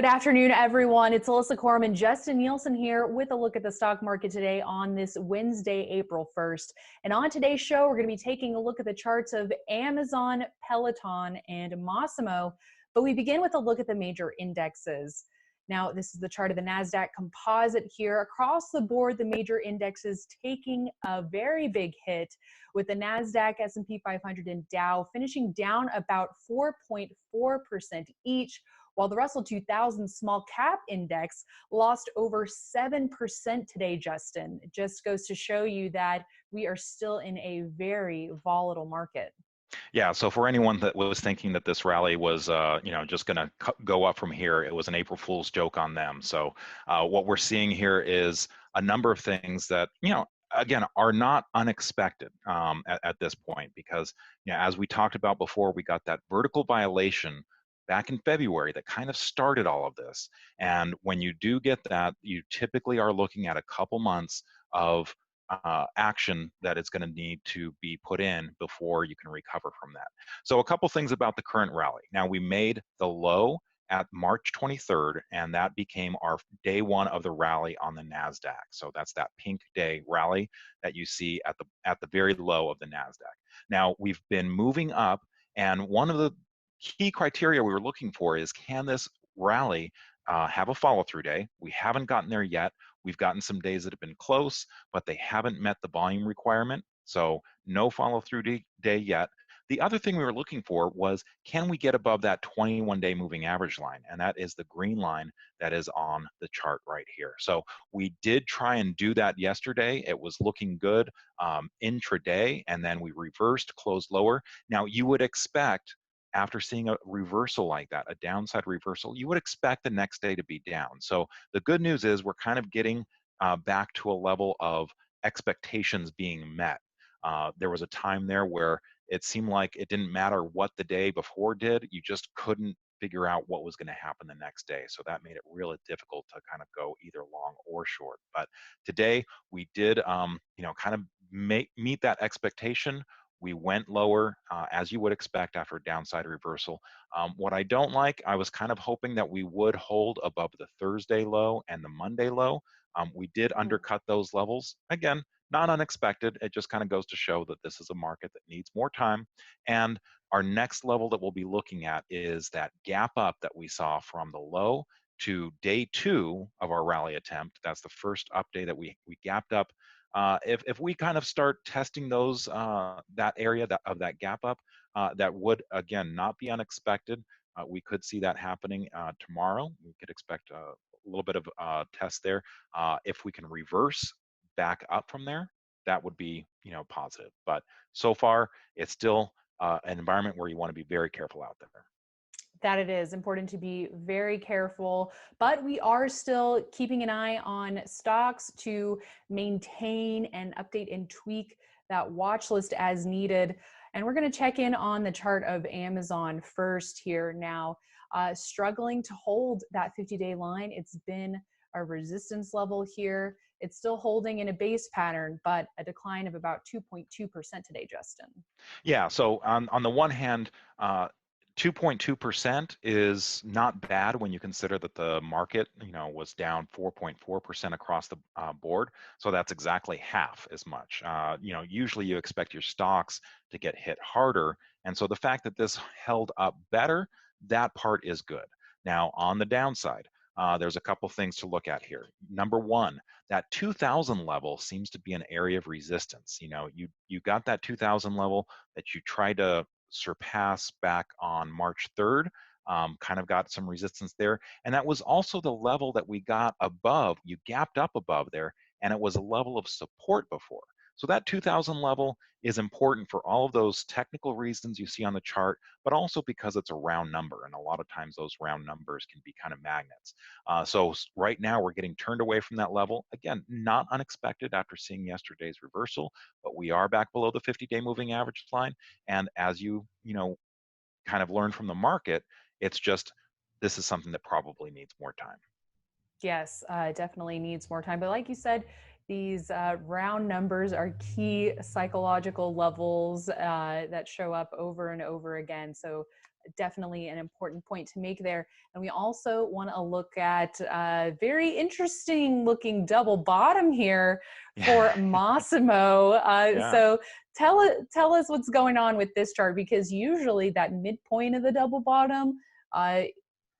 Good afternoon, everyone. It's Alyssa Corman, Justin Nielsen here with a look at the stock market today on this Wednesday, April 1st. And on today's show, we're going to be taking a look at the charts of Amazon, Peloton, and Massimo. But we begin with a look at the major indexes. Now, this is the chart of the NASDAQ composite here. Across the board, the major indexes taking a very big hit, with the NASDAQ, S&P 500, and Dow finishing down about 4.4% each, while the Russell 2000 small cap index lost over 7% today, Justin. It just goes to show you that we are still in a very volatile market. Yeah, so for anyone that was thinking that this rally was, just going to go up from here, it was an April Fool's joke on them. So what we're seeing here is a number of things that, again, are not unexpected at this point, because, as we talked about before, we got that vertical violation back in February that kind of started all of this. And when you do get that, you typically are looking at a couple months of action that is going to need to be put in before you can recover from that. So a couple things about the current rally. Now, we made the low at March 23rd, and that became our day one of the rally on the NASDAQ. So that's that pink day rally that you see at the very low of the NASDAQ. Now, we've been moving up, and one of the key criteria we were looking for is, can this rally have a follow-through day? We haven't gotten there yet. We've gotten some days that have been close, but they haven't met the volume requirement. So no follow-through day yet. The other thing we were looking for was, can we get above that 21-day moving average line? And that is the green line that is on the chart right here. So we did try and do that yesterday. It was looking good intraday, and then we reversed, closed lower. Now, you would expect, after seeing a reversal like that, a downside reversal, you would expect the next day to be down. So the good news is we're kind of getting back to a level of expectations being met. There was a time there where it seemed like it didn't matter what the day before did, you just couldn't figure out what was going to happen the next day. So that made it really difficult to kind of go either long or short. But today we did, kind of meet that expectation. We went lower, as you would expect after a downside reversal. What I don't like, I was kind of hoping that we would hold above the Thursday low and the Monday low. We did undercut those levels. Again, not unexpected. It just kind of goes to show that this is a market that needs more time. And our next level that we'll be looking at is that gap up that we saw from the low to day two of our rally attempt. That's the first up day that we gapped up. If we kind of start testing those, that area of that gap up, that would, again, not be unexpected. We could see that happening tomorrow. We could expect a little bit of test there. If we can reverse back up from there, that would be, positive. But so far, it's still an environment where you want to be very careful out there. That it is important to be very careful, but we are still keeping an eye on stocks to maintain and update and tweak that watch list as needed. And we're going to check in on the chart of Amazon first here now. Struggling to hold that 50-day line. It's been a resistance level here. It's still holding in a base pattern, but a decline of about 2.2% today, Justin. Yeah, so on the one hand, 2.2% is not bad when you consider that the market, was down 4.4% across the board. So that's exactly half as much. Usually you expect your stocks to get hit harder. And so the fact that this held up better, that part is good. Now, on the downside, there's a couple things to look at here. Number one, that 2000 level seems to be an area of resistance. You got that 2000 level that you tried to surpass back on March 3rd, kind of got some resistance there. And that was also the level that we got above, you gapped up above there, and it was a level of support before. So that 2000 level is important for all of those technical reasons you see on the chart, but also because it's a round number. And a lot of times those round numbers can be kind of magnets. So right now we're getting turned away from that level. Again, not unexpected after seeing yesterday's reversal, but we are back below the 50-day moving average line. And as you kind of learn from the market, it's just, this is something that probably needs more time. Yes, definitely needs more time. But like you said, these round numbers are key psychological levels that show up over and over again. So definitely an important point to make there. And we also want to look at a very interesting looking double bottom here Yeah. for Massimo. Yeah. So tell us what's going on with this chart, because usually that midpoint of the double bottom uh,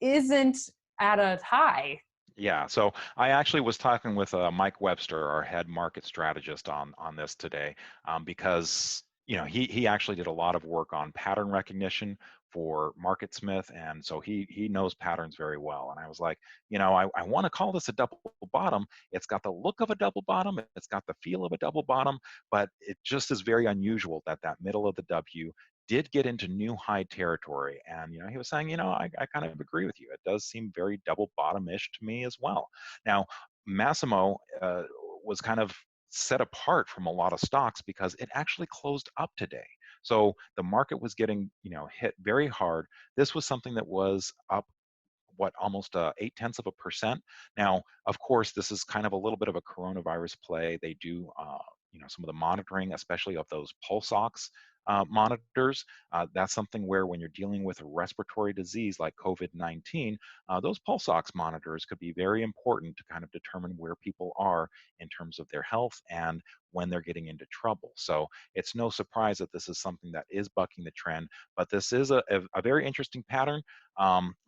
isn't at a high. Yeah, so I actually was talking with Mike Webster, our head market strategist, on this today, because he actually did a lot of work on pattern recognition for MarketSmith, and so he knows patterns very well. And I was like, I want to call this a double bottom. It's got the look of a double bottom, it's got the feel of a double bottom, but it just is very unusual that that middle of the W did get into new high territory. And he was saying, I kind of agree with you. It does seem very double bottom-ish to me as well. Now, Massimo was kind of set apart from a lot of stocks because it actually closed up today. So the market was getting, hit very hard. This was something that was up almost 0.8%. Now, of course, this is kind of a little bit of a coronavirus play. They do, some of the monitoring, especially of those pulse ox monitors. That's something where when you're dealing with a respiratory disease like COVID-19, those pulse ox monitors could be very important to kind of determine where people are in terms of their health and when they're getting into trouble. So it's no surprise that this is something that is bucking the trend, but this is a very interesting pattern.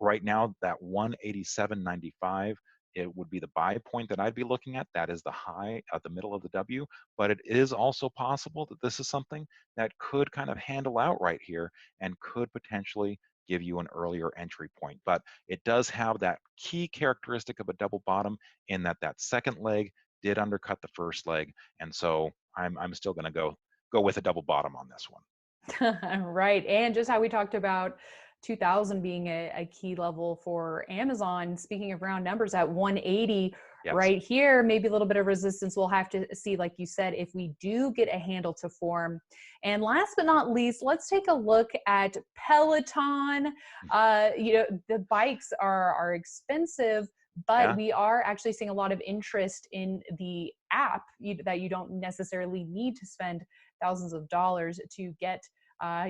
Right now, that 187.95, it would be the buy point that I'd be looking at. That is the high at the middle of the W, but it is also possible that this is something that could kind of handle out right here and could potentially give you an earlier entry point. But it does have that key characteristic of a double bottom in that that second leg did undercut the first leg, and so I'm still going to go with a double bottom on this one. Right. And just how we talked about 2000 being a key level for Amazon, speaking of round numbers at 180 Yes. right here, maybe a little bit of resistance. We'll have to see, like you said, if we do get a handle to form. And last but not least, let's take a look at Peloton. The bikes are expensive, but Yeah. we are actually seeing a lot of interest in the app that you don't necessarily need to spend thousands of dollars to get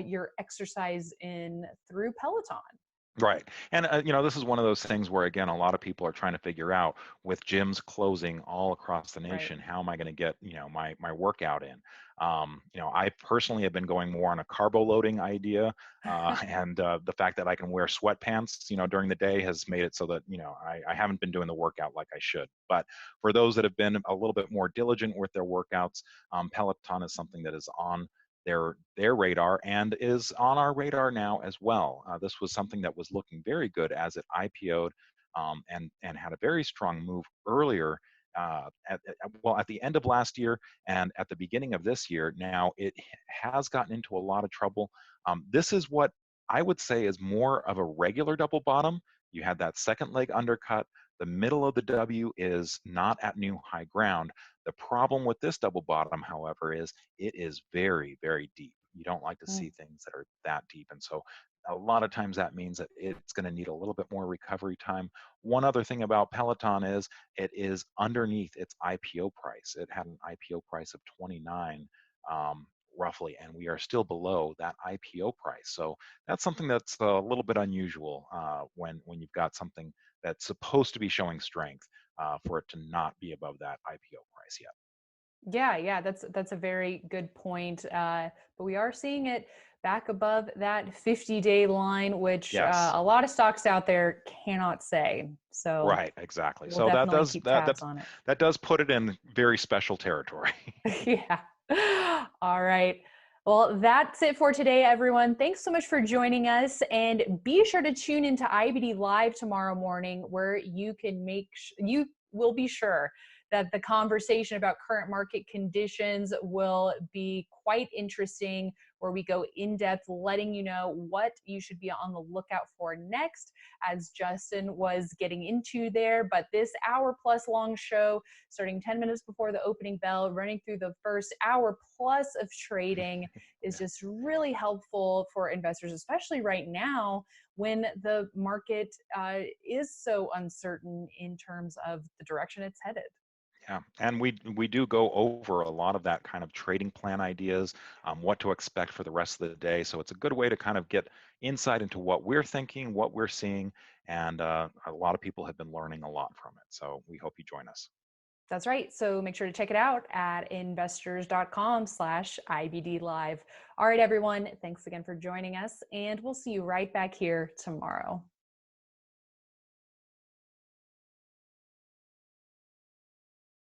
your exercise in through Peloton. Right. And, this is one of those things where, again, a lot of people are trying to figure out with gyms closing all across the Right. nation, how am I going to get, my workout in? I personally have been going more on a carbo loading idea. And the fact that I can wear sweatpants, during the day has made it so that, I haven't been doing the workout like I should. But for those that have been a little bit more diligent with their workouts, Peloton is something that is on their radar and is on our radar now as well. This was something that was looking very good as it IPO'd, and had a very strong move earlier, at the end of last year and at the beginning of this year. Now it has gotten into a lot of trouble. This is what I would say is more of a regular double bottom. You had that second leg undercut. The middle of the W is not at new high ground. The problem with this double bottom, however, is it is very, very deep. You don't like to Mm. see things that are that deep. And so a lot of times that means that it's going to need a little bit more recovery time. One other thing about Peloton is it is underneath its IPO price. It had an IPO price of 29, roughly, and we are still below that IPO price. So that's something that's a little bit unusual, when you've got something that's supposed to be showing strength, for it to not be above that IPO price yet. Yeah, that's a very good point. But we are seeing it back above that 50-day line, which Yes, a lot of stocks out there cannot say. So right, exactly. we'll So that definitely does keep that tabs that on it. that does put it in very special territory. Yeah. All right. Well, that's it for today, everyone. Thanks so much for joining us. And be sure to tune into IBD Live tomorrow morning, where you can you will be sure that the conversation about current market conditions will be quite interesting, where we go in depth, letting you know what you should be on the lookout for next, as Justin was getting into there. But this hour plus long show, starting 10 minutes before the opening bell, running through the first hour plus of trading, is Yeah. just really helpful for investors, especially right now when the market is so uncertain in terms of the direction it's headed. Yeah, and we do go over a lot of that kind of trading plan ideas, what to expect for the rest of the day. So it's a good way to kind of get insight into what we're thinking, what we're seeing, and a lot of people have been learning a lot from it. So we hope you join us. That's right. So make sure to check it out at investors.com/IBD live. All right, everyone. Thanks again for joining us, and we'll see you right back here tomorrow.